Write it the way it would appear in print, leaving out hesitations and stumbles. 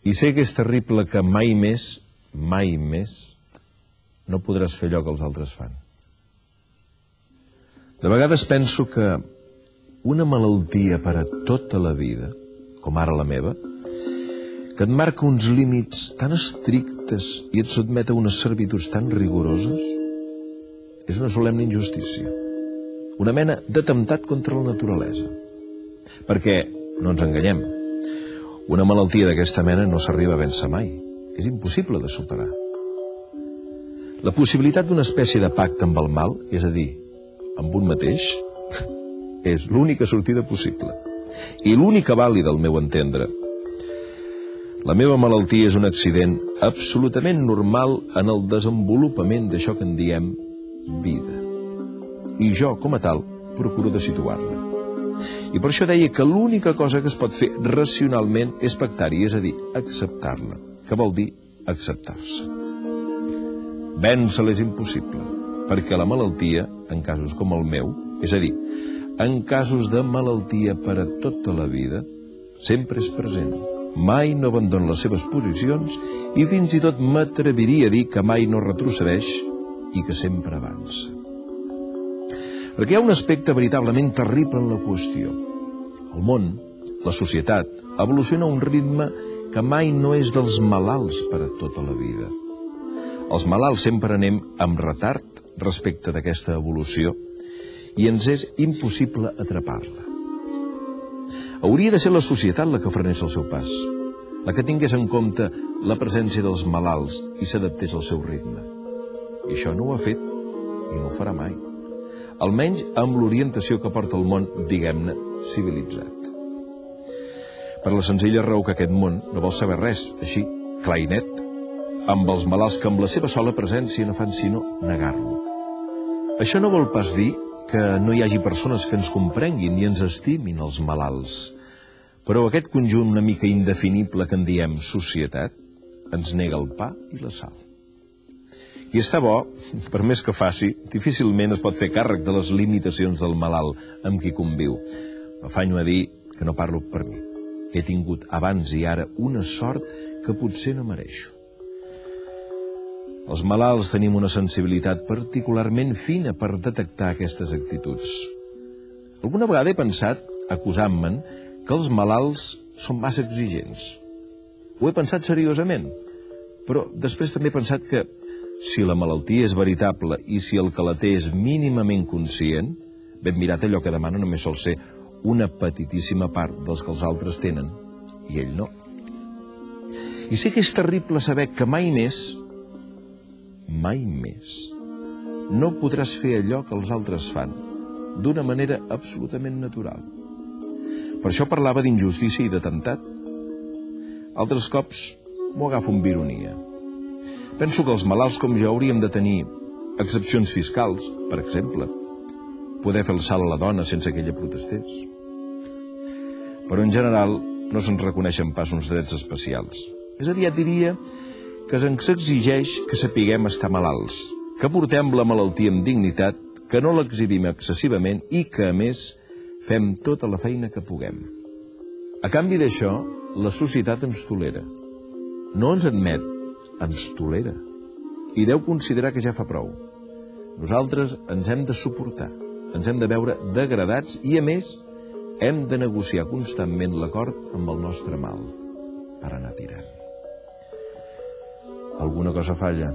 I sé que és terrible que mai més, no podràs fer allò que els altres fan. De vegades penso que una malaltia per a tota la vida, com ara la meva, que et marca uns límits tan estrictes i et sotmet a unes servituds tan rigoroses, és una solemne injustícia, una mena d'atemptat contra la naturalesa. Perquè, no ens enganyem, una malaltia d'aquesta mena no s'arriba a vèncer mai. És impossible de superar. La possibilitat d'una espècie de pacte amb el mal, és a dir, amb un mateix, és l'única sortida possible. I l'única vàlida, al meu entendre. La meva malaltia és un accident absolutament normal en el desenvolupament d'això que en diem vida. I jo, com a tal, procuro de situar-la. I per això deia que l'única cosa que es pot fer racionalment és pactar-hi, és a dir, acceptar-la, que vol dir acceptar-se. Vèncer-la és impossible, perquè la malaltia, en casos com el meu, és a dir, en casos de malaltia per a tota la vida, sempre és present. Mai no abandona les seves posicions i fins i tot m'atreviria a dir que mai no retrocedeix i que sempre avança. Perquè hi ha un aspecte veritablement terrible en la qüestió. El món, la societat, evoluciona a un ritme que mai no és dels malalts per a tota la vida. Els malalts sempre anem amb retard respecte d'aquesta evolució i ens és impossible atrapar-la. Hauria de ser la societat la que frenés el seu pas, la que tingués en compte la presència dels malalts i s'adaptés al seu ritme. I això no ho ha fet i no ho farà mai. Almenys amb l'orientació que porta el món, diguem-ne, civilitzat. Per la senzilla raó que aquest món no vol saber res, així, clar i net, amb els malalts que amb la seva sola presència no fan sinó negar-lo. Això no vol pas dir que no hi hagi persones que ens comprenguin i ens estimin els malalts, però aquest conjunt una mica indefinible que en diem societat ens nega el pa i la sal. Qui està bo, per més que faci, difícilment es pot fer càrrec de les limitacions del malalt amb qui conviu. M'afanyo a dir que no parlo per mi, que he tingut abans i ara una sort que potser no mereixo. Els malalts tenim una sensibilitat particularment fina per detectar aquestes actituds. Alguna vegada he pensat, acusant-me'n, que els malalts són massa exigents. Ho he pensat seriosament, però després també he pensat que si la malaltia és veritable i si el que la té és mínimament conscient, ben mirat allò que demana només sol ser una petitíssima part dels que els altres tenen, i ell no. I sé que és terrible saber que mai més, no podràs fer allò que els altres fan, d'una manera absolutament natural. Per això parlava d'injustícia i d'atemptat. Altres cops m'ho agafo amb ironia. Penso que els malalts com jo hauríem de tenir excepcions fiscals, per exemple, poder fer el salt a la dona sense que ella protestés. Però en general no se'ns reconeixen pas uns drets especials. Més aviat diria que ens exigeix que sapiguem estar malalts, que portem la malaltia amb dignitat, que no l'exhibim excessivament i que, a més, fem tota la feina que puguem. A canvi d'això, la societat ens tolera. No ens admet, ens tolera. I deu considerar que ja fa prou. Nosaltres ens hem de suportar, ens hem de veure degradats i, a més, hem de negociar constantment l'acord amb el nostre mal per anar tirant. Alguna cosa falla.